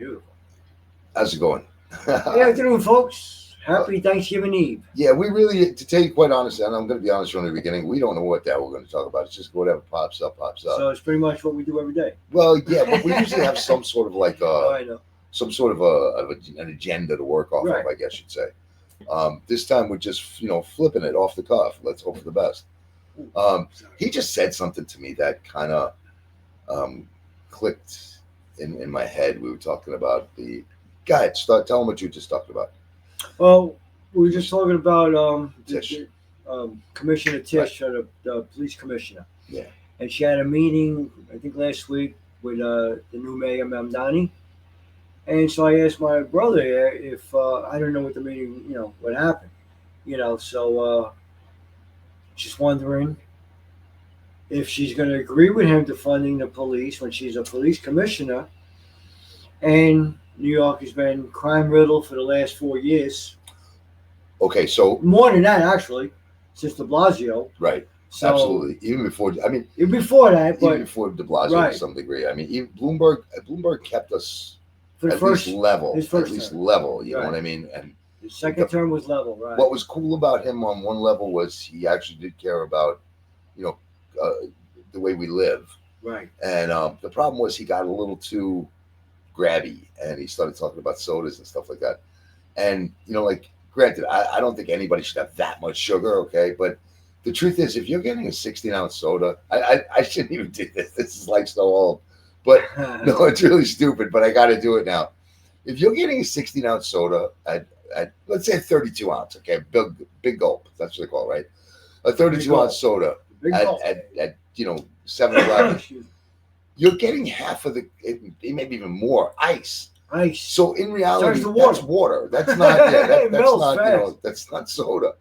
Beautiful. How's it going? Good afternoon, folks. Happy Thanksgiving Eve. Yeah, we really, to tell you quite honestly, and I'm going to be honest from the beginning, we don't know what the hell we're going to talk about. It's just whatever pops up, pops up. So it's pretty much what we do every day. Well, yeah, but we usually have some sort of like I know. some sort of an agenda to work off Right. of, I guess you'd say. This time we're just flipping it off the cuff. Let's hope for the best. He just said something to me that kind of clicked in my head. We were talking about the guy. Tell him what you were just talking about. Well, we were just talking about Tish. Commissioner Tish, the police commissioner. Yeah. And she had a meeting, I think last week, with the new mayor, Mamdani. And so I asked my brother here if I don't know what the meeting, what happened. So just wondering if she's going to agree with him to funding the police when she's a police commissioner. And New York has been crime riddled for the last 4 years. Okay, so More than that, actually, since De Blasio. right, So, absolutely. Even before, I mean, before that, but even before De Blasio right. to some degree. I mean, even Bloomberg kept us for the at first, least level. his first At least term. level. You know Right. what I mean? And the second term was level, right? what was cool about him on one level was he actually did care about, the way we live. Right. And the problem was he got a little too grabby, and he started talking about sodas and stuff like that. And like, granted, I don't think anybody should have that much sugar, okay? But the truth is, if you're getting a 16-ounce soda, I shouldn't even do this. This is like so old. But no, it's really stupid, but I got to do it now. If you're getting a 16-ounce soda at let's say a 32-ounce, okay, big gulp, that's what they call it, right? A 32-ounce soda Big at gulp. 7-Eleven, Excuse me. you're getting half of maybe even more ice. Ice. So in reality, Starts to that's water. That's not It that's melts not fast. that's not soda.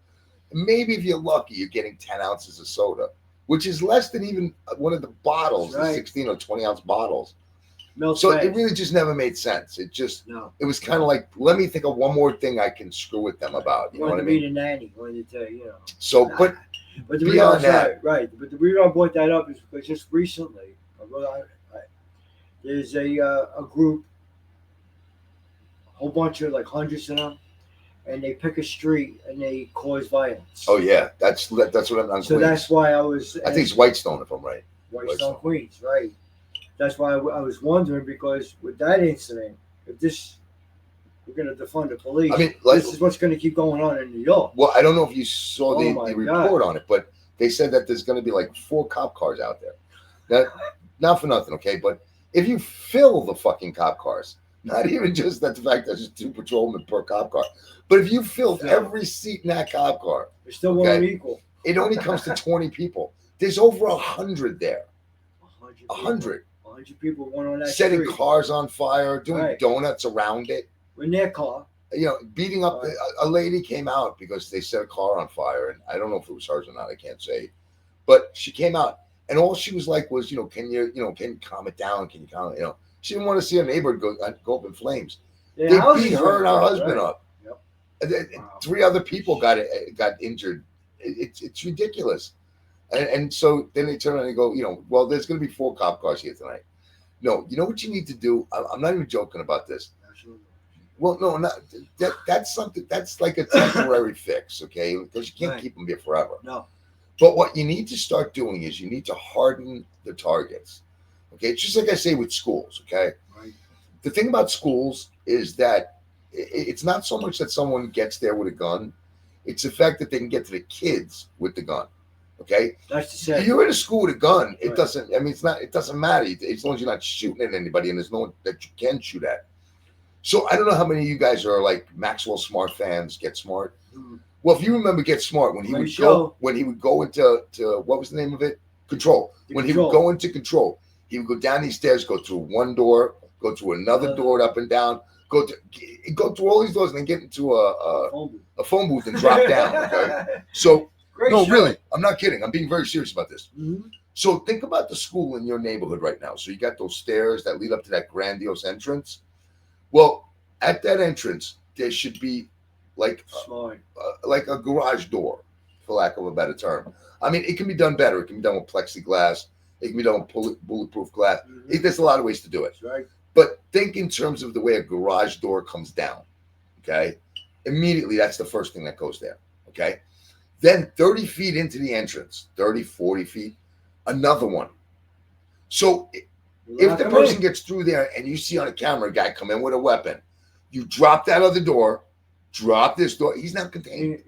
Maybe if you're lucky, you're getting 10 ounces of soda, which is less than even one of the bottles, Right. the 16 or 20-ounce bottles. Melts So fast. it really just never made sense. It was kind of like, let me think of one more thing I can screw with them about. You know what I Wanted to be mean? the nanny. Wanted to tell So, but But the beyond reason, that- right? But the reason I brought that up is because just recently, there's a group, a whole bunch of like hundreds of them, and they pick a street and they cause violence. oh yeah, that's what I'm on. So Queens. that's why I was. I think it's Whitestone, if I'm right. Whitestone, Queens, right? That's why I was wondering, because with that incident, if this, we're going to defund the police. I mean, this is what's going to keep going on in New York. Well, I don't know if you saw Oh the my report on it, but they said that there's going to be like 4 cop cars out there. That, not for nothing, okay? But if you fill the fucking cop cars, not even just that the fact that there's 2 patrolmen per cop car, but if you filled every seat in that cop car, They still won't equal. it only comes to 20 people. There's over 100 there. 100 people went on that setting street. cars on fire, doing Right. donuts around it. In their car. Beating up. Right. A lady came out because they set a car on fire, and I don't know if it was hers or not. I can't say, but she came out, and all she was like was, can you calm it down? Can you calm it? She didn't want to see her neighbor go up in flames. Their They houses beat her were and her burned, husband right. up. Yep. And then Wow. 3 other people got injured. It's ridiculous. And so then they turn around and go, well, there's going to be 4 cop cars here tonight. No, you know what you need to do? I'm not even joking about this. Absolutely. Well, no, not that's something that's like a temporary fix, okay? Because you can't Right. keep them here forever. No. But what you need to start doing is you need to harden the targets. Okay, it's just like I say with schools. Okay, Right. the thing about schools is that it's not so much that someone gets there with a gun; it's the fact that they can get to the kids with the gun. Okay, That's the if same. you're in a school with a gun, it Right. doesn't. I mean, it's not. It doesn't matter as long as you're not shooting at anybody, and there's no one that you can shoot at. So I don't know how many of you guys are like Maxwell Smart fans. Get Smart. Mm. Well, if you remember Get Smart, when he Great would show. go into what was the name of it? Control. The When Control. he would go into Control, he would go down these stairs, go through one door, go through another door up and down, go through all these doors, and then get into a phone booth and drop down. Okay? So Great no, show. really, I'm not kidding. I'm being very serious about this. Mhm. So think about the school in your neighborhood right now. So you got those stairs that lead up to that grandiose entrance. Well, at that entrance, there should be like Smart. a garage door, for lack of a better term. I mean, it can be done better. It can be done with plexiglass. It can be done with bulletproof glass. Mhm. There's a lot of ways to do it. That's right. But think in terms of the way a garage door comes down. Okay. Immediately, that's the first thing that goes there. Okay. Then 30 feet into the entrance, 30, 40 feet, another one. So if the person gets through there and you see on a camera a guy come in with a weapon, you drop that other door, drop this door. He's not contained.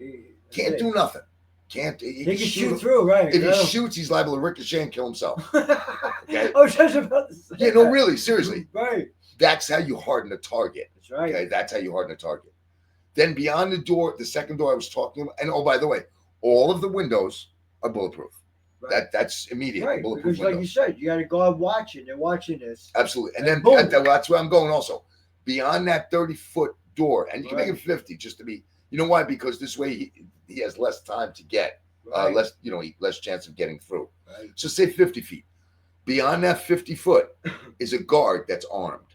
Can't do nothing. Can't. He can shoot through, right? If he shoots, he's liable to ricochet and kill himself. Okay? I was just about to say. Yeah, no, really, seriously. Right. That's how you harden a target. That's right. Okay, that's how you harden a target. Then beyond the door, the second door I was talking about, and oh, by the way, all of the windows are bulletproof. Right. That's immediate. Right, Bulletproof because like you said, you got a guard watching. They're watching this. Absolutely. And then boom. that's where I'm going also. Beyond that 30-foot door, and you can Right. make it 50 just to be, you know why? Because this way he has less time to get, Right. less chance of getting through. Right. So say 50 feet. Beyond that 50 foot is a guard that's armed.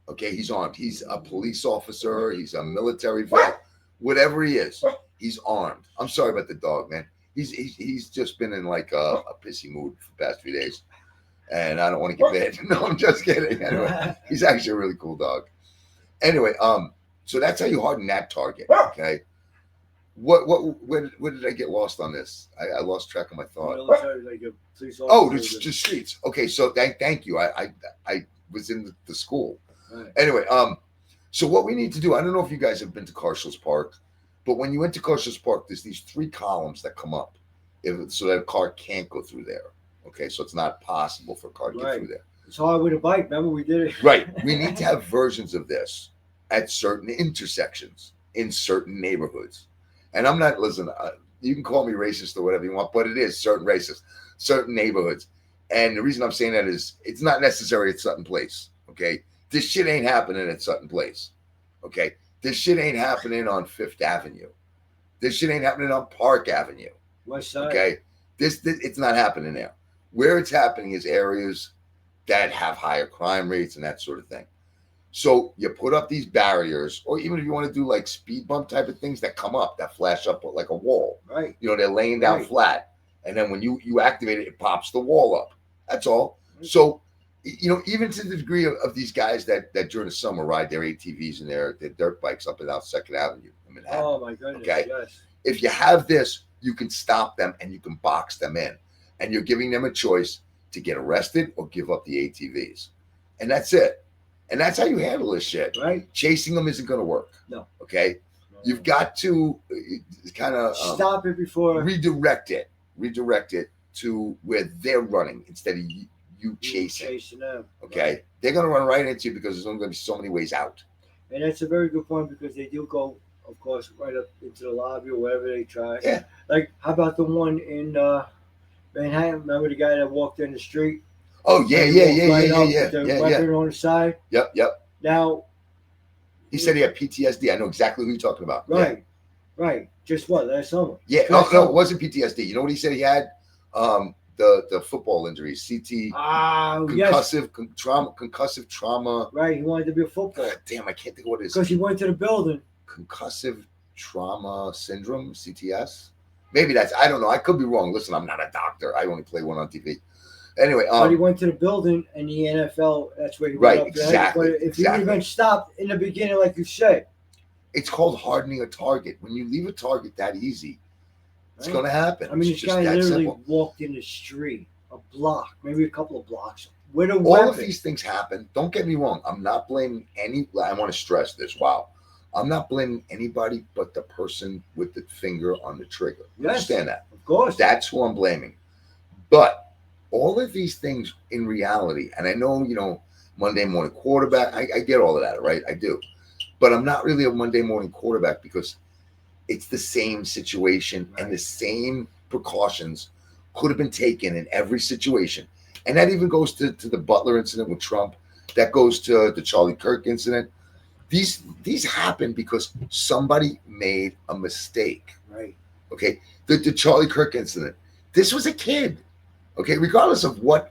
Okay, he's armed. He's a police officer. He's a military vet. Whatever he is, he's armed. I'm sorry about the dog, man. He's just been in like a pissy mood for the past few days, and I don't want to get bad. No, I'm just kidding. Anyway, he's actually a really cool dog. Anyway, so that's how you harden that target. Okay. Where did I get lost on this? I lost track of my thought. Like a police Oh, officer. the streets. Okay, so thank you. I was in the school. Right. Anyway, so what we need to do, I don't know if you guys have been to Carshall's Park, but when you enter Carshall's Park, there's these 3 columns that come up so that a car can't go through there. Okay, so it's not possible for a car to get through there. It's hard with a bike. Remember we did it? Right. We need to have versions of this at certain intersections in certain neighborhoods. And I'm not, listen, you can call me racist or whatever you want, but it is certain races, certain neighborhoods. And the reason I'm saying that is it's not necessary at Sutton Place. Okay. This shit ain't happening at Sutton Place. Okay. This shit ain't happening on Fifth Avenue. This shit ain't happening on Park Avenue. West Side. Okay. This it's not happening there. Where it's happening is areas that have higher crime rates and that sort of thing. So you put up these barriers, or even if you want to do like speed bump type of things that come up, that flash up like a wall. Right. You know, they're laying down Right. flat. And then when you activate it, it pops the wall up. That's all. So, you know, even to the degree of these guys that during the summer ride their ATVs and their dirt bikes up and down Second Avenue in Manhattan. Oh my goodness. Okay. Yes. If you have this, you can stop them and you can box them in. And you're giving them a choice to get arrested or give up the ATVs. And that's it. And that's how you handle this shit. Right. Chasing them isn't going to work. No. Okay. You've got to kind of stop it before redirect it to where they're running instead of you chasing them. Okay. Right. They're going to run right into you because there's only going to be so many ways out. And that's a very good point because they do go, of course, right up into the lobby or wherever they try. Yeah. Like, how about the one in Manhattan? Remember the guy that walked in the street? Oh, yeah. With the weapon on the side? Yep. Now, he said he had PTSD. I know exactly who you're talking about. Right. Yeah. Right. Just what? Last summer. Yeah. No, it wasn't PTSD. You know what he said he had? The football injuries, CT, concussive trauma. Right. He wanted to be a footballer. God damn, I can't think of what it is. Because he went to the building. Concussive trauma syndrome, CTS. Maybe that's, I don't know. I could be wrong. Listen, I'm not a doctor. I only play one on TV. Anyway, but he went to the building and the NFL, that's where he right, went up exactly. But if he would have been stopped in the beginning, like you said. It's called hardening a target. When you leave a target that easy, it's going to happen. I mean, it's this guy literally walked in the street, a block, maybe a couple of blocks, with a weapon. All of these things happen. Don't get me wrong. I'm not blaming I want to stress this. Wow. I'm not blaming anybody but the person with the finger on the trigger. Yes, understand that? Of course. That's who I'm blaming. But all of these things in reality, and I know, you know, Monday morning quarterback, I get all of that, right? I do. But I'm not really a Monday morning quarterback because it's the same situation and the same precautions could have been taken in every situation. And that even goes to the Butler incident with Trump. That goes to the Charlie Kirk incident. These happen because somebody made a mistake. Right. Okay. The Charlie Kirk incident. This was a kid. Okay. Regardless of what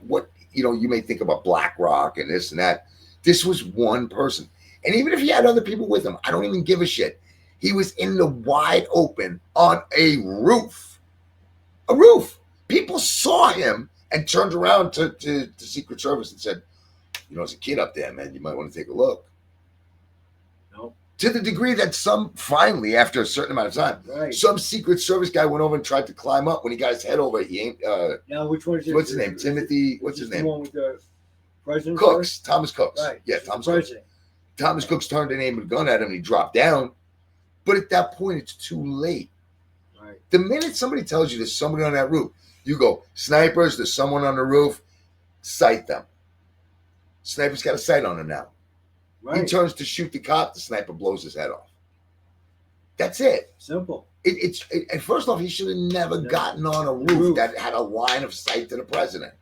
you know, you may think about BlackRock and this and that. This was one person. And even if he had other people with him, I don't even give a shit. He was in the wide open on a roof. A roof. People saw him and turned around to Secret Service and said, there's a kid up there, man. You might want to take a look. No. To the degree that finally, after a certain amount of time, Right. some Secret Service guy went over and tried to climb up. When he got his head over, he ain't. Now, which one is it? What's his name? Timothy. What's Is his this name? The one with the president? Cooks. Thomas Cooks. Right. Yeah, It's the Thomas Cooks. president. Thomas Cooks turned an aim of a gun at him and he dropped down. But at that point, it's too late. Right. The minute somebody tells you there's somebody on that roof, you go, snipers, there's someone on the roof, sight them. Sniper's got a sight on him now. He Right. turns to shoot the cop, the sniper blows his head off. That's it. Simple. And first off, he should have never No. gotten on a roof that had a line of sight to the president.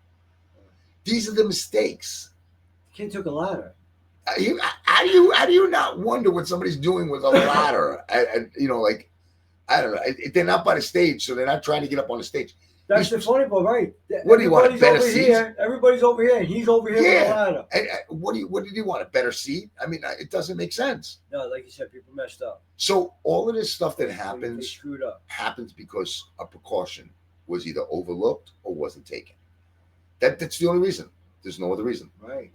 These are the mistakes. The kid took a ladder. How do you not wonder what somebody's doing with a ladder? Like, I don't know. They're not by the stage, so they're not trying to get up on the stage. That's the funny part, right? What do you want, a Everybody's better over seat? here. Everybody's over here, and he's over here with Yeah. a ladder. And what did he want? A better seat? I mean, it doesn't make sense. No, like you said, people messed up. So all of this stuff that They happens screwed up. happens because a precaution was either overlooked or wasn't taken. That's the only reason. There's no other reason. Right.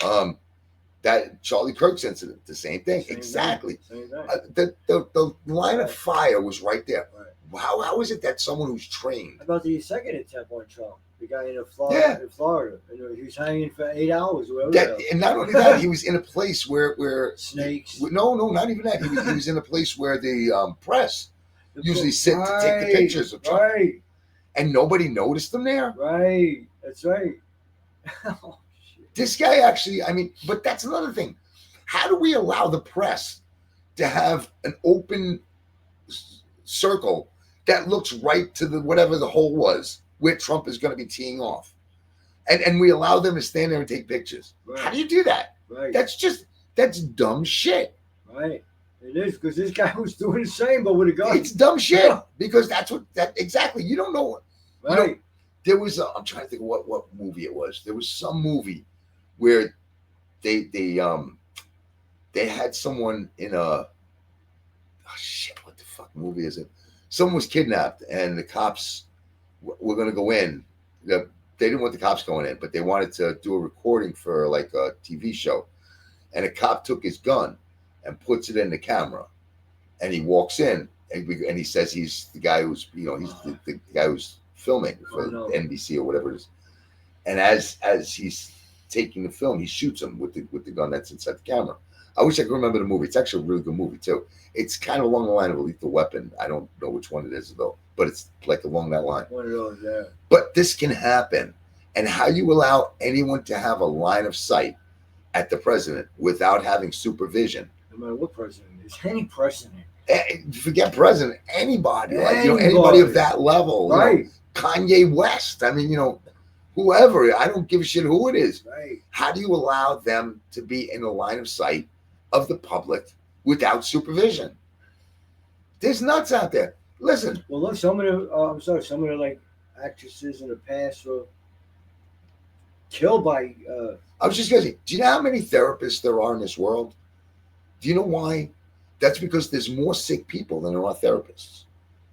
That Charlie Kirk's incident, the same thing. Same Exactly. thing. Same thing. The line of Right. fire was right there. Right. How is it that someone who's trained? How about the second attempt on Trump? The guy in Florida. Yeah. In Florida. And he was hanging for 8 hours. Or whatever. And not only that, he was in a place where Snakes. no, not even that. He was in a place where the press The usually book. sit to take the pictures of Trump, Right. and nobody noticed him there. Right. That's right. Oh, shit. This guy actually, I mean, but that's another thing. How do we allow the press to have an open circle that looks right to the whatever the hole was where Trump is going to be teeing off, and we allow them to stand there and take pictures? How do you do that? Right. That's dumb shit. Right. It is, because this guy was doing the same, but with a gun. It's dumb shit because that's exactly. You don't know. Right. There was I'm trying to think of what movie it was. There was some movie where they had someone in a what the fuck movie is it? Someone was kidnapped and the cops were going to go in. They didn't want the cops going in, but they wanted to do a recording for like a TV show. And a cop took his gun and puts it in the camera, and he walks in and he says he's the guy who's he's the guy who's filming for NBC or whatever it is. And as he's taking the film, he shoots him with the gun that's inside the camera. I wish I could remember the movie. It's actually a really good movie too. It's kind of along the line of a Lethal Weapon. I don't know which one it is though, but it's like along that line. One of those, yeah. But this can happen. And how you allow anyone to have a line of sight at the president without having supervision? No matter what president it is, any president. Forget president, anybody, Anybody. anybody of that level, Right. Kanye West. I mean, whoever. I don't give a shit who it is. Right. How do you allow them to be in the line of sight of the public without supervision? There's nuts out there. Listen. Well, look, some of the like actresses in the past were killed by. I was just gonna say, do you know how many therapists there are in this world? Do you know why? That's because there's more sick people than there are therapists.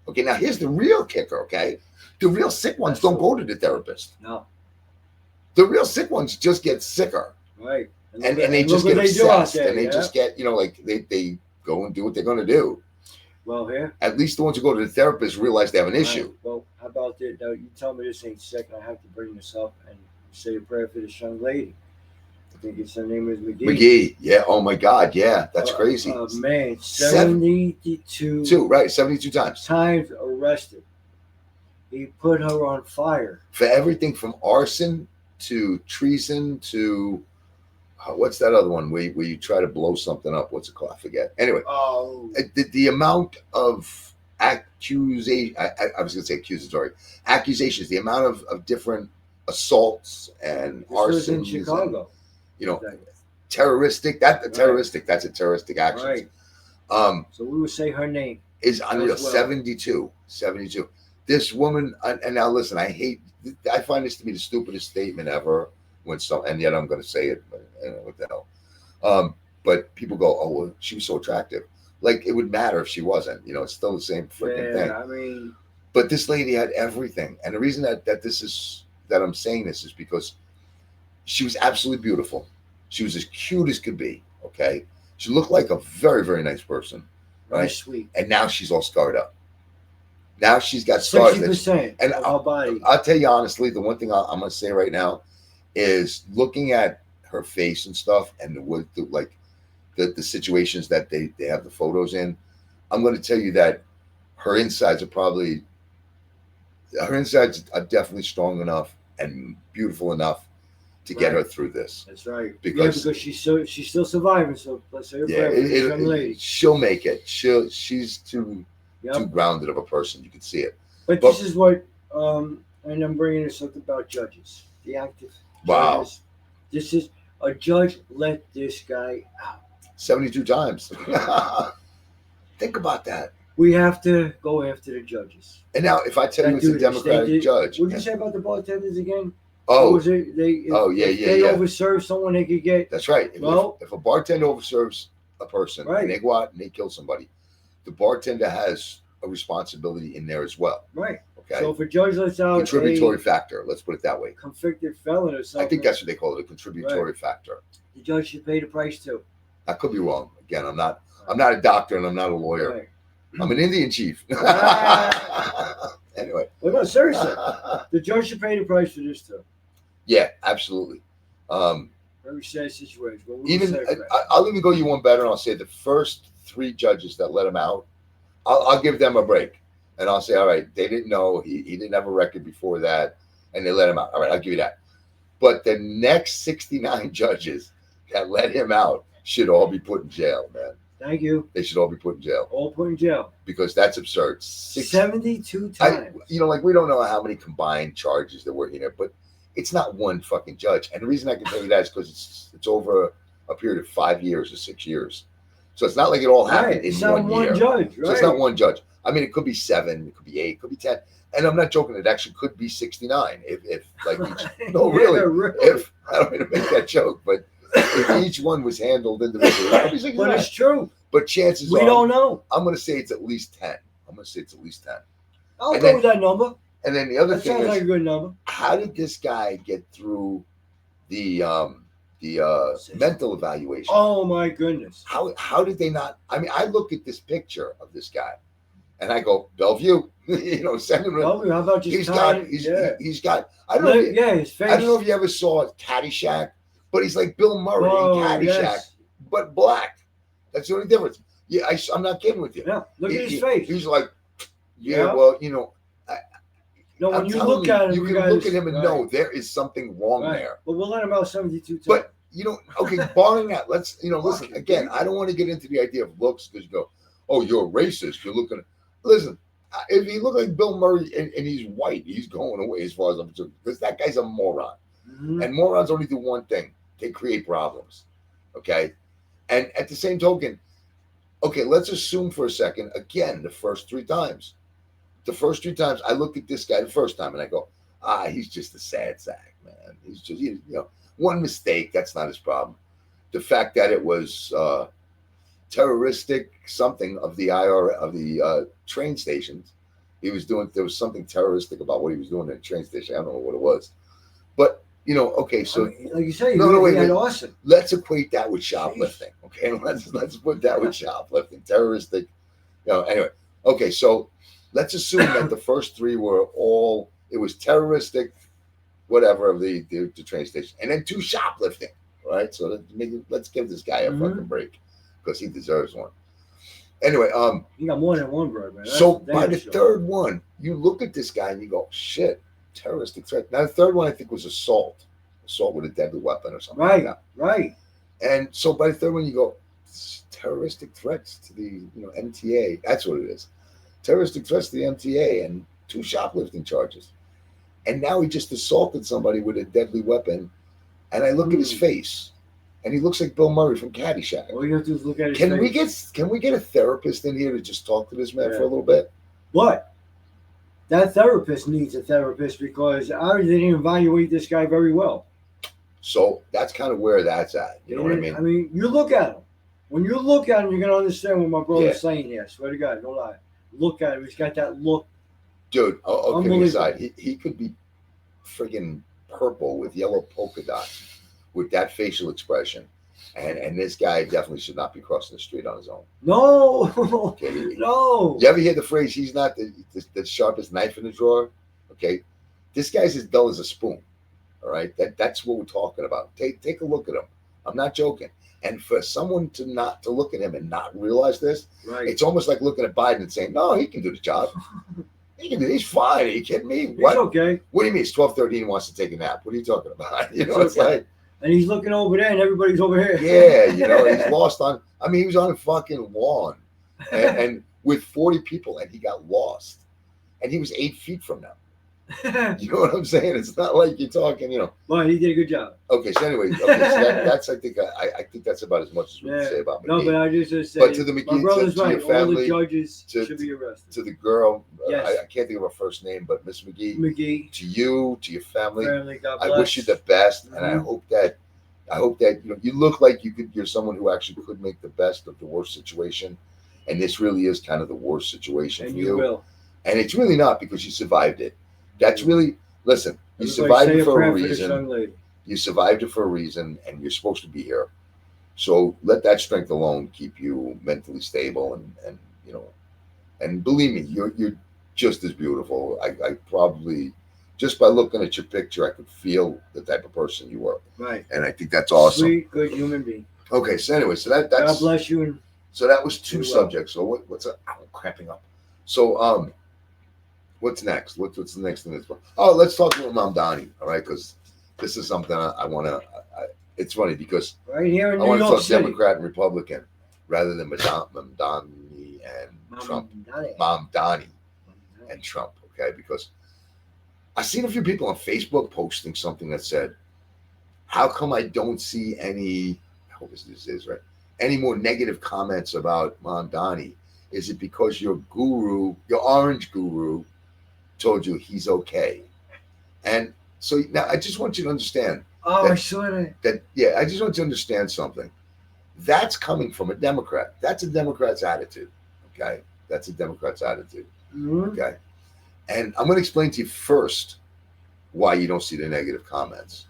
Okay, now here's the real kicker, okay? The real sick ones don't go to the therapist. No. The real sick ones just get sicker. Right. And they just get obsessed. And they just get, like they go and do what they're gonna do. Well, here. At least the ones who go to the therapist realize they have an issue. Right. Well, how about this? Now, you tell me this ain't sick, and I have to bring this up and say a prayer for this young lady. I think her name is McGee. Yeah. Oh my God. Yeah. That's crazy. Man, 72. 72 times. Times arrested. He put her on fire. For everything from arson to treason to what's that other one where you try to blow something up? What's it called? I forget. Anyway, the amount of accusation, I was going to say accusatory, accusations, the amount of different assaults and arsons. in Chicago. Terroristic. That's a terroristic action. Right. So we would say her name. Is unreal. Well. 72. This woman, and now listen, I find this to be the stupidest statement ever. And yet I'm going to say it. What the hell? But people go, oh, well, she was so attractive. Like it would matter if she wasn't. It's still the same freaking thing. I mean, but this lady had everything, and the reason that I'm saying this is because she was absolutely beautiful. She was as cute as could be. Okay, she looked like a very, very nice person, Very right? sweet. And now she's all scarred up. Now she's got scars. 60% And of her body. I'll tell you honestly, the one thing I'm going to say right now is looking at her face and stuff, and the situations that they have the photos in. I'm going to tell you that her insides are definitely strong enough and beautiful enough to get her through this. That's right. Because she's still surviving. So let's say yeah, young lady. she'll make it. She's too grounded of a person. You can see it. But this is what, and I'm bringing this up about judges, the active judges. This is a judge let this guy out 72 times. Think about that. We have to go after the judges. And now, if I tell you it's a Democratic judge, what did you say about the bartenders again? Oh, was it? They overserve someone, they could get. That's right. If a bartender overserves a person and they go out and they kill somebody, the bartender has a responsibility in there as well. Right. Okay. So if a judge lets out contributory factor, let's put it that way. Convicted felon or something. I think that's what they call it, a contributory factor. The judge should pay the price too. I could be wrong. Again, I'm not a doctor and I'm not a lawyer. Right. I'm an Indian chief. Anyway. Well, no, seriously. The judge should pay the price for this too. Yeah, absolutely. Very sad situation. I'll even go you one better, and I'll say the first 3 judges that let him out, I'll give them a break, and I'll say, all right, they didn't know he didn't have a record before that, and they let him out. All right, I'll give you that. But the next 69 judges that let him out should all be put in jail, man. Thank you. They should all be put in jail. All put in jail. Because that's absurd. 72 times. We don't know how many combined charges there were in there, but it's not one fucking judge. And the reason I can tell you that is because it's over a period of 5 years or 6 years. So it's not like it all happened in one year. Judge, right. So it's not one judge. I mean, it could be 7, it could be 8, it could be 10. And I'm not joking, it actually could be 69. If like no, really. If I don't mean to make that joke, but if each one was handled individually, but it's true. But chances we don't know. I'm going to say it's at least 10. I'll go with that number. And then the other thing sounds like a good number. How did this guy get through the mental evaluation? Oh my goodness! How did they not? I mean, I look at this picture of this guy, and I go, Bellevue, send him. Bellevue, how about just he's got. I don't know. His face. I don't know if you ever saw Caddyshack, but he's like Bill Murray in Caddyshack, but black. That's the only difference. Yeah, I'm not kidding with you. Yeah, look at his face. He's like, well, No, when you look at him, you can look at him and know there is something wrong there. But we'll let him out 72 times. But okay, barring that, let's listen again. I don't want to get into the idea of looks because you go, oh, you're a racist. You're looking. Listen, if he looked like Bill Murray and he's white, he's going away as far as I'm concerned because that guy's a moron. Mm-hmm. And morons only do one thing: they create problems. Okay, and at the same token, okay, let's assume for a second again the first 3 times. The first 3 times I looked at this guy the first time and I go, he's just a sad sack, man. He's just, one mistake. That's not his problem. The fact that it was terroristic something of the train stations. There was something terroristic about what he was doing at the train station. I don't know what it was. But, okay, so. Like you say, wait. Awesome. Let's equate that with shoplifting, okay? Let's put that with shoplifting. Terroristic, anyway. Okay, so. Let's assume that the first 3 were it was terroristic, whatever, of the train station. And then 2 shoplifting, right? So let's give this guy a fucking break because he deserves one. Anyway. You got more than one, bro, man. So by the 3rd one, you look at this guy and you go, shit, terroristic threat. Now, the 3rd one, I think, was assault with a deadly weapon or something like that. Right. And so by the 3rd one, you go, terroristic threats to the MTA. That's what it is. Terroristic threats to the MTA and 2 shoplifting charges. And now he just assaulted somebody with a deadly weapon. And I look at his face, and he looks like Bill Murray from Caddyshack. All you have to do is look at his face. Can we get a therapist in here to just talk to this man for a little bit? But that therapist needs a therapist because I didn't evaluate this guy very well. So that's kind of where that's at. You know what I mean? I mean, you look at him. When you look at him, you're going to understand what my brother's saying here. I swear to God, no lie. Look at him. He's got that look. Dude, kidding aside, he could be friggin' purple with yellow polka dots. with that facial expression. And this guy definitely should not be crossing the street on his own. No, Okay. no. You ever hear the phrase, he's not the sharpest knife in the drawer? Okay. This guy's as dull as a spoon. All right. That's what we're talking about. Take a look at him. I'm not joking. And for someone to look at him and not realize this, Right. it's almost like looking at Biden and saying, no, he can do the job. He's fine. Are you kidding me? He's What? okay. What do you mean? It's 12:30 and wants to take a nap. What are you talking about? You know, It's it's okay. like, And he's looking over there, and everybody's over here. yeah, you know, he's lost on. I mean, he was on a fucking lawn, and with 40 people, and he got lost, and he was 8 feet from them. You know what I'm saying? It's not like you're talking, you know. Well, he did a good job. Okay, so anyway, that's I think I think that's about as much as we can say about McGee. No, but I just say, But to the McGee, my brother's to right. your family, all the judges to- should be arrested. To the girl, Yes. I can't think of her first name, but Miss McGee. McGee, To you, to your family, God I bless. wish you the best, and I Mhm. hope that you know you look like you're someone who actually could make the best of the worst situation, and this really is kind of the worst situation And for you will. and it's really not because you survived it. That's really listen. You Everybody survived say it for a prayer this reason. young lady. You survived it for a reason, and you're supposed to be here. So let that strength alone keep you mentally stable, and you know, and believe me, you're just as beautiful. I probably just by looking at your picture, I could feel the type of person you were, Right. and I think that's awesome. Sweet, good human being. Okay, so anyway, so God that's bless you. And so that was two You're subjects. So what's up? I'm cramping up. So what's next? What's the next thing? Oh, let's talk about Mamdani. All right, because this is something I want to. It's funny because right here in I New want to York talk City. Democrat and Republican rather than Mamdani and Trump. Mamdani and Trump. Okay, because I've seen a few people on Facebook posting something that said, "How come I don't see any?" I hope this is right. Any more negative comments about Mamdani? Is it because your guru, your orange guru, told you he's okay? And so now I just want you to understand Oh, that- I saw that. that I just want you to understand something. That's coming from a Democrat. That's a Democrat's attitude. Okay. That's a Democrat's attitude. Mhm. Okay. And I'm going to explain to you first why you don't see the negative comments.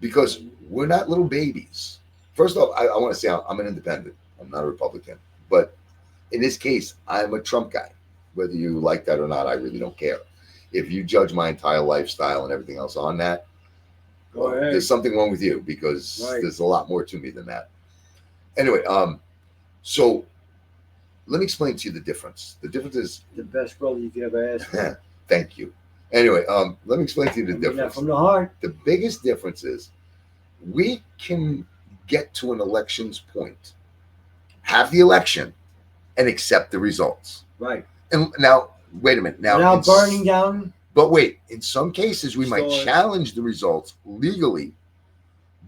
Because we're not little babies. First off, I want to say I'm an independent. I'm not a Republican. But in this case, I'm a Trump guy. Whether you like that or not, I really don't care. If you judge my entire lifestyle and everything else on that, Go ahead. there's something wrong with you because Right. there's a lot more to me than that. Anyway, so let me explain to you the difference. The difference is, The best brother you could ever ask. thank you. Anyway, let me explain to you the I mean that difference. from the heart. The biggest difference is we can get to an election's point, have the election, and accept the results. Right. And now, wait a minute. Now, Without burning down. but wait, in some cases, we might Stores. challenge the results legally,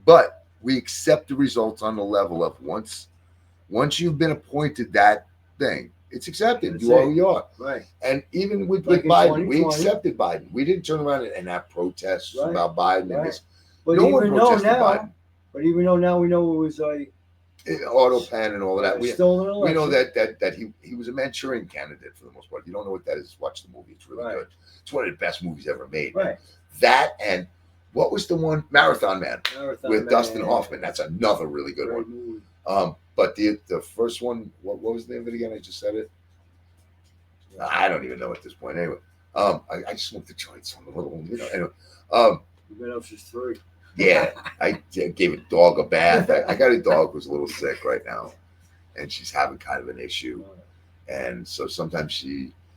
but we accept the results on the level of once you've been appointed that thing, it's accepted. That's You are it. who you are. Right. And even with Like in Biden, we 2020. accepted Biden. We didn't turn around and have protests Right. about Biden and Right. this. But No one even though protested now, Biden. we know it was like Auto pen and all of that. We stolen election. we know that he was a Manchurian candidate for the most part. If you don't know what that is, watch the movie. It's really Right. good. It's one of the best movies ever made. man. Right. That and what was the one Marathon Man Marathon with Man. Dustin Hoffman? That's another really good Great one. movie. But the first one, what was the name of it again? I just said it. I don't even know at this point. Anyway, I smoked the joints on the little, you know. Anyway, You've been up since 3. yeah, I gave a dog a bath. I got a dog who's a little sick right now, and she's having kind of an issue. And so sometimes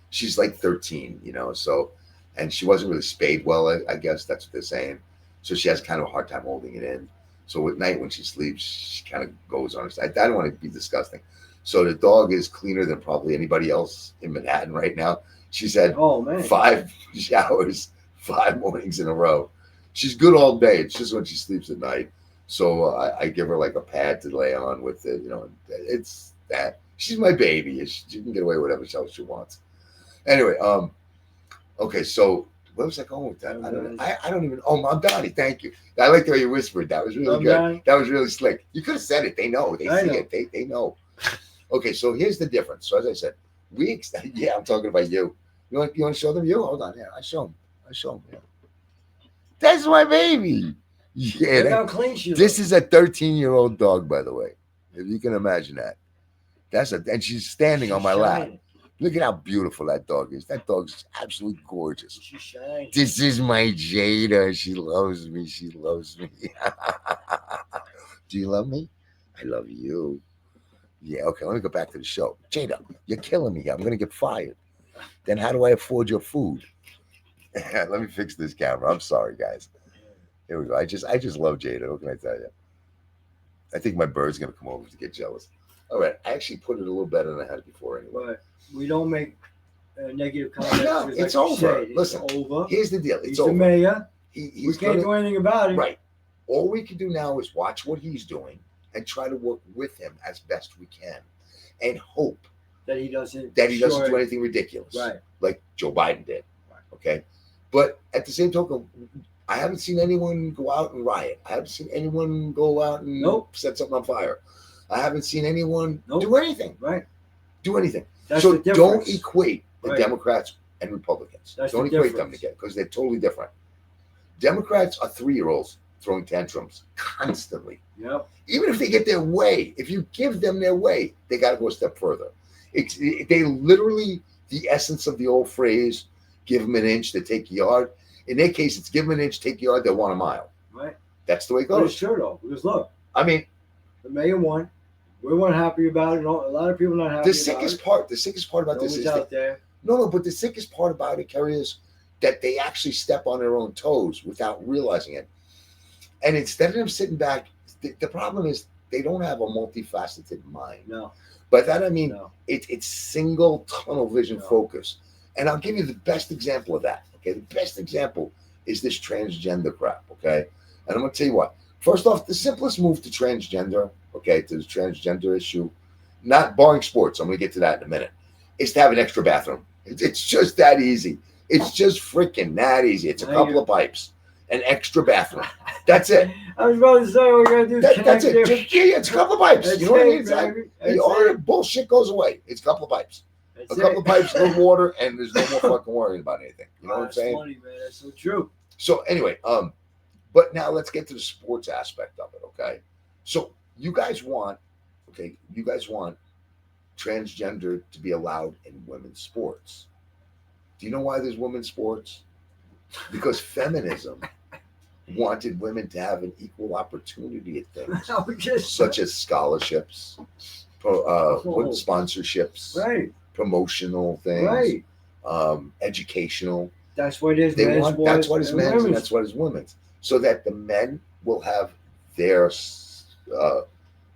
she's like 13, you know. So, and she wasn't really spayed well. I guess that's what they're saying. So she has kind of a hard time holding it in. So at night when she sleeps, she kind of goes on her side. I don't want to be disgusting. So the dog is cleaner than probably anybody else in Manhattan right now. She's had Oh man. 5 showers, 5 mornings in a row. She's good all day. It's just when she sleeps at night. So I give her like a pad to lay on with it. You know, it's that. She's my baby. She can get away with whatever else she wants. Anyway, okay. So where was I going with that? I don't even. Oh, Mamdani. Thank you. I like the way you whispered. That was really good. Mamdani. That was really slick. You could have said it. They know. They I see know. it. They know. Okay, so here's the difference. So as I said, I'm talking about you. You want to show them you? Hold on, yeah, I show them. Yeah. That's my baby. Yeah, Look how clean she this looks. is a 13-year-old dog, by the way. If you can imagine that. And she's standing on She's my lap. shining. Look at how beautiful that dog is. That dog's absolutely gorgeous. She's shining. This is my Jada. She loves me. She loves me. Do you love me? I love you. Yeah, okay, let me go back to the show. Jada, you're killing me. I'm going to get fired. Then how do I afford your food? Let me fix this camera. I'm sorry, guys. Here we go. I just love Jada. What can I tell you? I think my bird's going to come over to get jealous. All right, I actually put it a little better than I had it before anyway. But we don't make negative comments. No, because it's like you over. said, it's Listen, over. Here's the deal. He's It's the over. mayor. He's We can't do anything about it. Right. All we can do now is watch what he's doing and try to work with him as best we can, and hope That he doesn't. that he doesn't do anything ridiculous, Right. like Joe Biden did. Right. Okay, but at the same token, I haven't seen anyone go out and riot. I haven't seen anyone go out and Nope. set something on fire. I haven't seen anyone Nope. do anything. Right. Do anything. That's So the difference. don't equate the Right. Democrats and Republicans. That's Don't the equate them difference. together because they're totally different. Democrats are 3-year-olds throwing tantrums constantly. Yep. Even if they get their way, if you give them their way, they got to go a step further. They literally, the essence of the old phrase, give them an inch, they take a yard. In their case, it's give them an inch, take a yard, they want a mile. Right. That's the way it But it's goes. true though, because look, I mean, the mayor won. We weren't happy about it. A lot of people not happy. the sickest part about this is out there. but the sickest part about it, Kerry, is that they actually step on their own toes without realizing it. And instead of them sitting back, the problem is they don't have a multifaceted mind. No. By that I mean No. it's single tunnel vision No. focus. And I'll give you the best example of that. Okay, the best example is this transgender crap. Okay, and I'm gonna tell you what. First off, the simplest move to transgender, okay, to the transgender issue, not barring sports, I'm gonna get to that in a minute, is to have an extra bathroom. It's just that easy. It's just freaking that easy. It's a couple of pipes, an extra bathroom. That's it. I was about to say what we're gonna do. That's it. Yeah, it's a couple of pipes. That's You know what I mean? it, baby. The order bullshit goes away. It's a couple of pipes. That's A couple it. of pipes, no water, and there's no more fucking worrying about anything. You know what I'm That's saying? funny, man. That's so true. So anyway, but now let's get to the sports aspect of it, okay? So you guys want transgender to be allowed in women's sports. Do you know why there's women's sports? Because feminism wanted women to have an equal opportunity at things, I was just such as scholarships, sponsorships, right, promotional things, right. Educational. That's what it is. They men's want sports that's what is and men's and women's. that's what is women's, so that the men will have their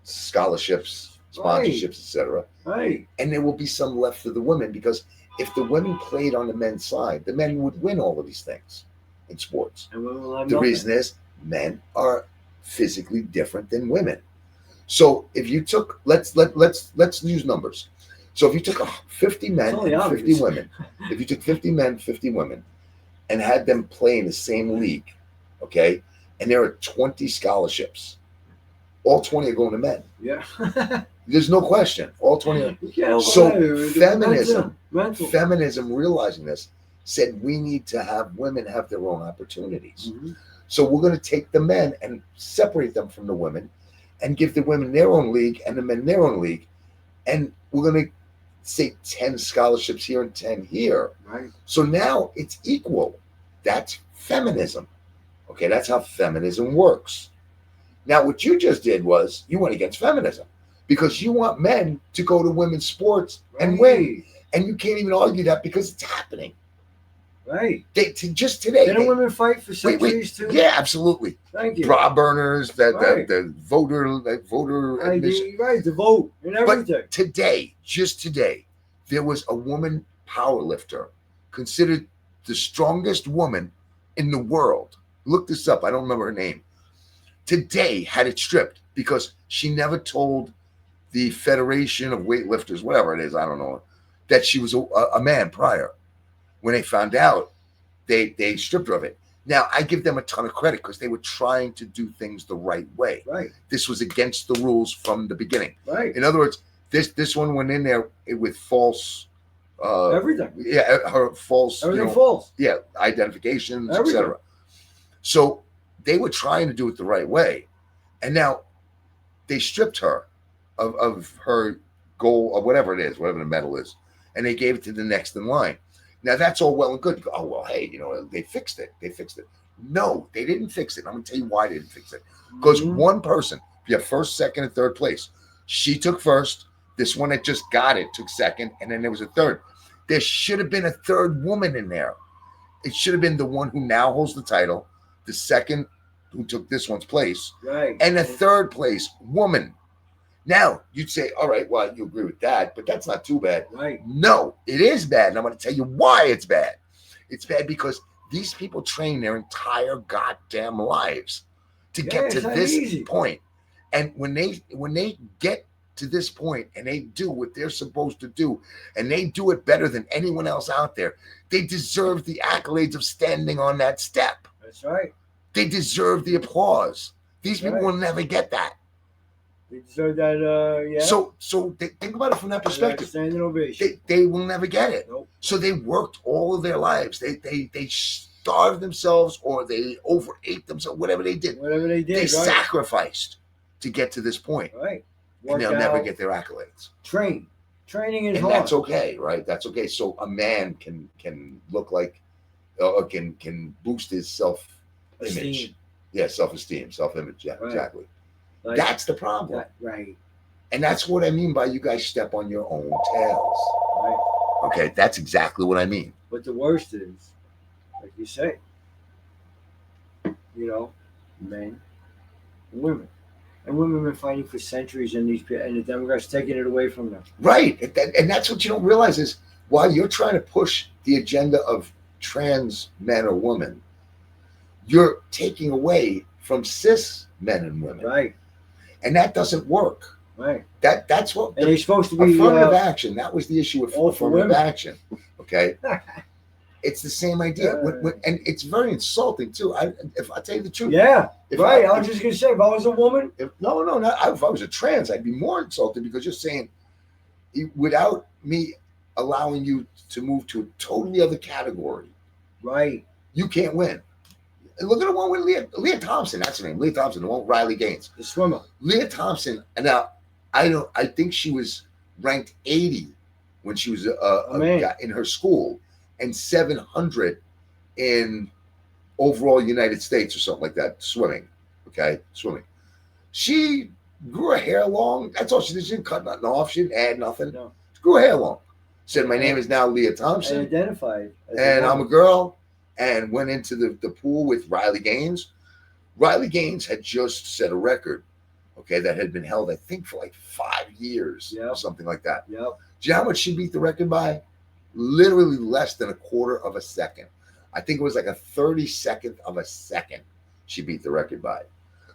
scholarships, sponsorships, etc., Right. and there will be some left for the women, because if the women played on the men's side, the men would win all of these things in sports. And women will have The nothing. reason is men are physically different than women. So if you took let's use numbers. So if you took 50 men It's only and 50 obvious. women, if you took 50 men, 50 women, and had them play in the same league, okay, and there are 20 scholarships, all 20 are going to men. Yeah. There's no question. All 20 are. You can't help So it. It's feminism, mental. feminism realizing this, said we need to have women have their own opportunities. Mhm. So we're going to take the men and separate them from the women and give the women their own league and the men their own league. And we're going to say 10 scholarships here and 10 here. Right. So now it's equal. That's feminism. Okay, that's how feminism works. Now, what you just did was you went against feminism because you want men to go to women's sports and win. And you can't even argue that because it's happening. Right. Just today. Didn't women fight for Wait, centuries too? yeah, absolutely. Thank you. Bra burners, Right. the voter admission. Right, the vote and everything. Today, just today, there was a woman power lifter considered the strongest woman in the world. Look this up. I don't remember her name. Today had it stripped because she never told the Federation of Weightlifters, whatever it is, I don't know, that she was a man prior. When they found out, they stripped her of it. Now, I give them a ton of credit because they were trying to do things the right way. Right. This was against the rules from the beginning. Right. In other words, this one went in there with false Everything. her false Everything false. identifications, Everything. etc. So they were trying to do it the right way. And now they stripped her of her goal or whatever it is, whatever the medal is, and they gave it to the next in line. Now that's all well and good. You go, oh well, hey, they fixed it. They fixed it. No, they didn't fix it. I'm gonna tell you why they didn't fix it. Because one person, if you have first, second, and third place, she took first. This one that just got it took second, and then there was a third. There should have been a third woman in there. It should have been the one who now holds the title, the second who took this one's place, right, and a third place woman. Now, you'd say, all right, well, you agree with that, but that's not too bad. Right. No, it is bad, and I'm going to tell you why it's bad. It's bad because these people train their entire goddamn lives to get to this point. And when they get to this point and they do what they're supposed to do, and they do it better than anyone else out there, they deserve the accolades of standing on that step. That's right. They deserve the applause. These people will never get that. They deserve that, yeah. So think about it from that perspective. Standing ovation. They will never get it. Nope. So they worked all of their lives. They starved themselves, or they overate themselves, whatever they did. They sacrificed to get to this point. Right. And they'll never get their accolades. Training is hard. That's okay, right? That's okay. So a man can look like, or can boost his self-image. Yeah, self-esteem, self-image. Yeah, exactly. Like, that's the problem. Right. And that's what I mean by you guys step on your own tails. Right. Okay, that's exactly what I mean. But the worst is, like you say, men and women. And women have been fighting for centuries, and the Democrats taking it away from them. Right. And that's what you don't realize is while you're trying to push the agenda of trans men or women, you're taking away from cis men and women. Right. And that doesn't work. Right. That's what. And they're supposed to be affirmative action. That was the issue with affirmative action. Okay. It's the same idea, and it's very insulting too. If I tell you the truth, I was just gonna say, if I was a woman, if I was a trans, I'd be more insulted because you're saying, without me allowing you to move to a totally other category, right? You can't win. Look at the one with Leah Thompson. That's her name, Leah Thompson. The one with Riley Gaines, the swimmer. Leah Thompson. And now I think she was ranked 80 when she was in her school, and 700 in overall United States or something like that, swimming. She grew her hair long. That's all she did. She didn't cut nothing off. She didn't add nothing. No. She grew her hair long. Said, my name is now Leah Thompson. And identified. And I'm a girl. And went into the pool with Riley Gaines. Riley Gaines had just set a record, that had been held, I think, for like 5 years or something like that. Yep. Do you know how much she beat the record by? Literally less than a quarter of a second. I think it was like a 32nd of a second she beat the record by.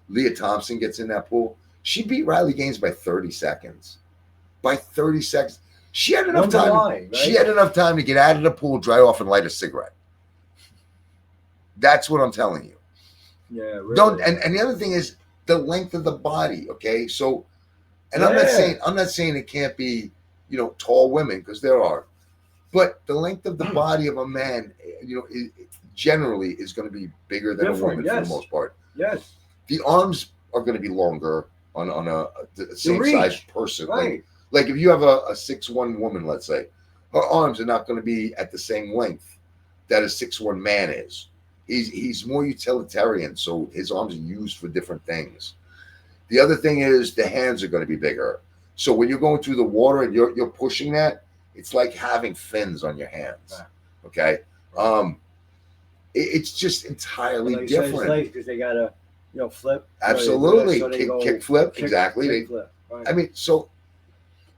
Leah Thompson gets in that pool. She beat Riley Gaines by 30 seconds. By 30 seconds. She had enough time. She had enough time to get out of the pool, dry off, and light a cigarette. That's what I'm telling you. Yeah. Really. Don't. And the other thing is the length of the body. Okay. So, and I'm not saying it can't be, tall women, because there are, but the length of the body of a man, it generally is going to be bigger than a woman for the most part. Yes. The arms are going to be longer on the same size person. Right. Like if you have a 6'1" woman, let's say, her arms are not going to be at the same length that a 6'1" man is. He's more utilitarian, so his arms are used for different things. The other thing is the hands are going to be bigger. So when you're going through the water and you're pushing that, it's like having fins on your hands. Okay, it's just entirely different. Because they gotta, flip. Absolutely, kick flip. Exactly. Kick flip. Right. I mean, so.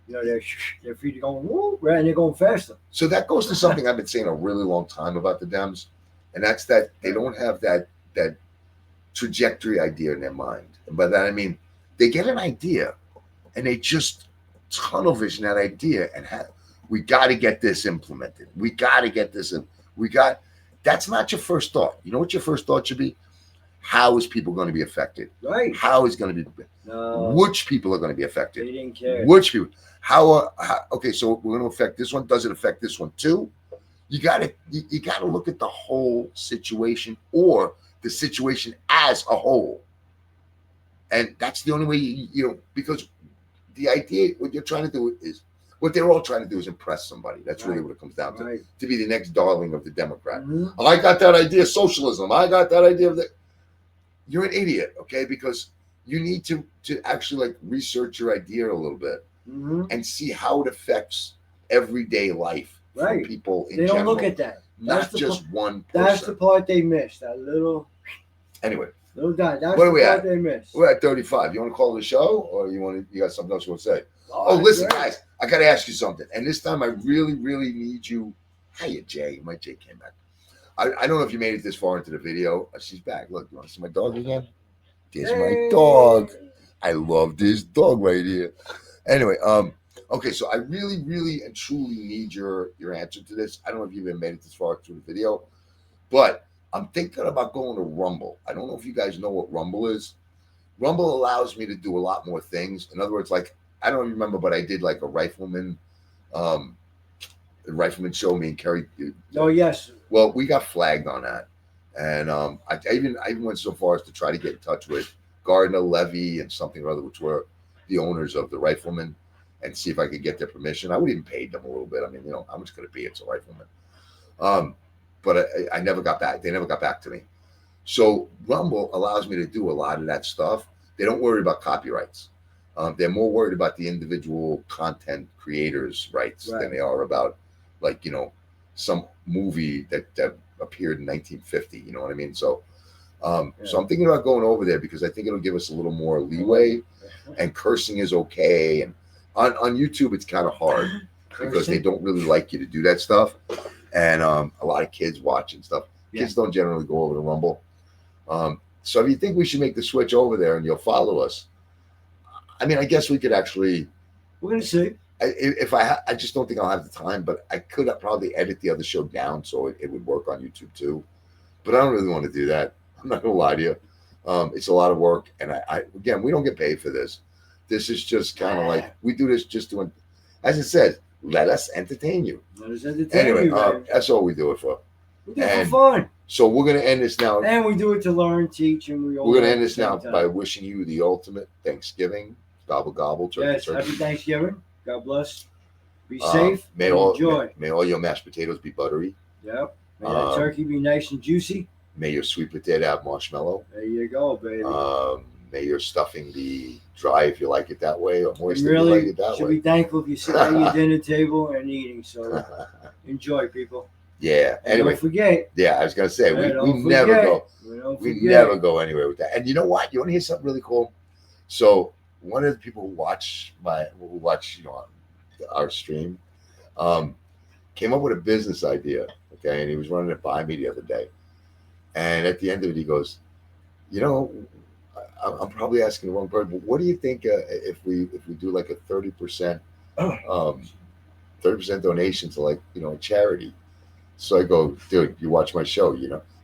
Their feet are going woo, right, and they're going faster. So that goes to something I've been saying a really long time about the Dems. And that's that they don't have that trajectory idea in their mind. And by that I mean they get an idea and they just tunnel vision that idea and we got to get this implemented. We got to get this in. That's not your first thought. You know what your first thought should be? How is people going to be affected? Right. How is going to be? No. Which people are going to be affected? They didn't care. Which people? Okay, so we're going to affect this one. Does it affect this one too? You gotta look at the whole situation, or the situation as a whole. And that's the only way because the idea, what you're trying to do is, what they're all trying to do is impress somebody. That's really what it comes down to. Right. To be the next darling of the Democrat. Mhm. Oh, I got that idea, socialism. I got that idea of that. You're an idiot, okay? Because you need to actually like research your idea a little bit Mhm. and see how it affects everyday life for Right. people in They general. don't look at that. Not That's the just one person. That's the part they miss. That little Anyway, dot. That's What the are we part at? they miss. we're at 35. You want to call it a show, or you got something else you want to say? Oh, that's listen, great. guys, I got to ask you something. And this time I really, really need you. Hiya, Jay. My Jay came back. I don't know if you made it this far into the video. She's back. Look, you want to see my dog again? There's my dog. I love this dog right here. Anyway, okay, so I really, really and truly need your answer to this. I don't know if you even made it this far through the video, but I'm thinking about going to Rumble. I don't know if you guys know what Rumble is. Rumble allows me to do a lot more things. In other words, like, I don't remember, but I did like a rifleman show, me and Kerry. Oh yes. Well, we got flagged on that. And I even went so far as to try to get in touch with Gardner, Levy, and something or other, which were the owners of the Rifleman, and see if I could get their permission. I would even pay them a little bit. I mean, how much could it be? It's a Rifleman. But I never got back. They never got back to me. So Rumble allows me to do a lot of that stuff. They don't worry about copyrights. They're more worried about the individual content creators' rights than they are about, like, some movie that appeared in 1950. You know what I mean? So, so I'm thinking about going over there because I think it'll give us a little more leeway. And cursing is okay. And on YouTube, it's kind of hard because they don't really like you to do that stuff. And a lot of kids watch and stuff. Kids don't generally go over to Rumble. So if you think we should make the switch over there and you'll follow us, I mean, I guess we could actually. We're gonna see. I just don't think I'll have the time, but I could probably edit the other show down so it would work on YouTube too. But I don't really want to do that. I'm not gonna lie to you. It's a lot of work, and again, we don't get paid for this. This is just kind of like we do this just doing, as it says, let us entertain you. Let us entertain Anyway, you. that's all we do it for. We do it for fun. So we're gonna end this now. And we do it to learn, teach, and we all. We're gonna end this now by wishing you the ultimate Thanksgiving. Gobble gobble, turkey, yes, turkey. happy Thanksgiving. God bless. Be safe. May all your mashed potatoes be buttery. Yep. May that turkey be nice and juicy. May your sweet potato have marshmallow. There you go, baby. May your stuffing be dry if you like it that way, or moist if really you like it that should way. be thankful if you sit at your dinner table and eating. So enjoy, people. Yeah. And anyway, don't forget. Yeah, I was gonna say we don't never forget. go. We never go anywhere with that. And you know what? You want to hear something really cool? So one of the people who watch our stream came up with a business idea. Okay, and he was running it by me the other day. And at the end of it, he goes, I'm probably asking the wrong person, but what do you think if we do like a 30% donation to, like, a charity? So I go, dude, you watch my show,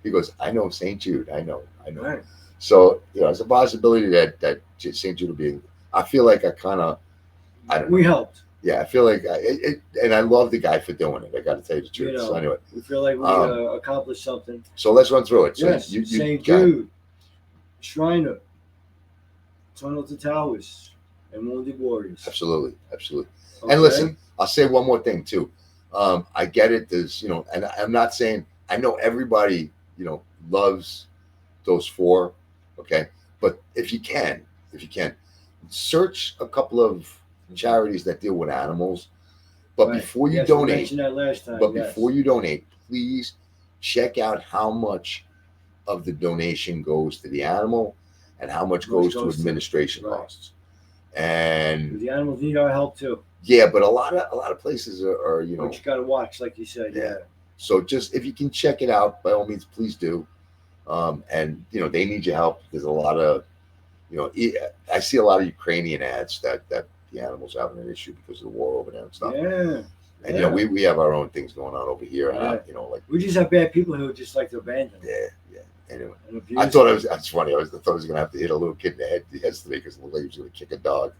He goes, I know St. Jude. I know. Right. So, it's a possibility that St. Jude will be. I feel like I don't know. We helped. Yeah, I feel like and I love the guy for doing it. I got to tell you the truth. So anyway, we feel like we accomplished something. So let's run through it. So yes, St. Jude, Shriner, Tunnel to Towers, and Wounded Warriors. Absolutely. Okay. And listen, I'll say one more thing too. I get it. There's, and I'm not saying, I know everybody, loves those four. Okay. But if you can, search a couple of charities that deal with animals. But before you donate, we mentioned that last time. Before you donate, please check out how much of the donation goes to the animal and how much goes to administration costs. And the animals need our help too. Yeah, but a lot of places are But you got to watch, like you said. Yeah. So just if you can check it out, by all means, please do. And they need your help. There's a lot of, I see a lot of Ukrainian ads that the animals having an issue because of the war over there and stuff. Yeah. And we have our own things going on over here. Yeah. And like we just have bad people who just like to abandon. Yeah. Anyway, I thought that's funny. I thought I was gonna have to hit a little kid in the head yesterday because it looked like he was gonna kick a dog.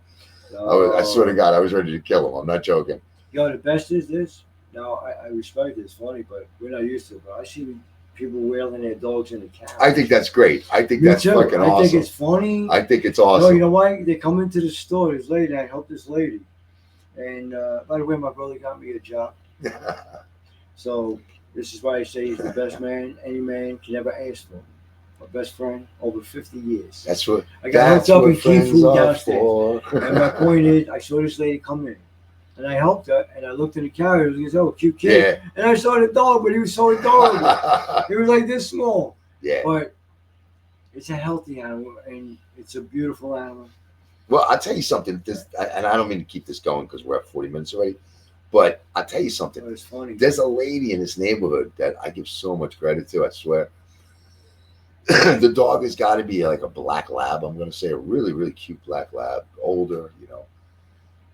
I swear to God, I was ready to kill him. I'm not joking. The best is this. Now I respect it. It's funny, but we're not used to it. But I see people wailing their dogs in the carriage. I think that's great. I think Me that's too. fucking I awesome. think it's funny. I think it's No, awesome. you know why? They come into the store. This lady, I helped this lady. And by the way, my brother got me a job. So this is why I say he's the best man any man can ever ask for. My best friend over 50 years. That's what I got that's hooked up what in key friends food are downstairs. for. And my point is, I saw this lady come in. And I helped her, and I looked in the carriage, and he said, "Oh, cute kid." Yeah. And I saw the dog, but he was so adorable. He was like this small. Yeah. But it's a healthy animal, and it's a beautiful animal. Well, I'll tell you something. And I don't mean to keep this going because we're at 40 minutes already. But I'll tell you something. But it's funny. There's a lady in this neighborhood that I give so much credit to, I swear. The dog has got to be like a black lab. I'm going to say a really, really cute black lab, older,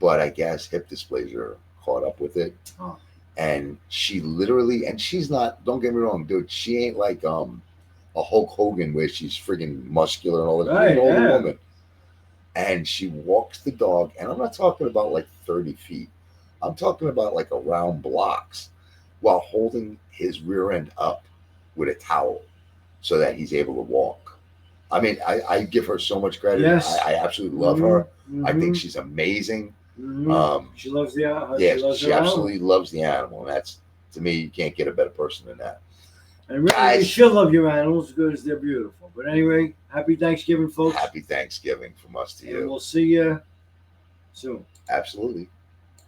But I guess hip dysplasia caught up with it. Oh. And she literally, and she's not, don't get me wrong, dude, she ain't like a Hulk Hogan where she's friggin' muscular and all that. Right, She's an older yeah. woman. And she walks the dog, and I'm not talking about like 30 feet. I'm talking about like around blocks while holding his rear end up with a towel so that he's able to walk. I mean, I give her so much credit. Yes. I absolutely love her. Mhm. I think she's amazing. Mhm. She loves the animal. Yeah, loves she her absolutely loves the animal. And that's, to me, you can't get a better person than that. And really, you Guys. should love your animals because they're beautiful. But anyway, happy Thanksgiving, folks. Happy Thanksgiving from us to And you. we'll see you soon. Absolutely.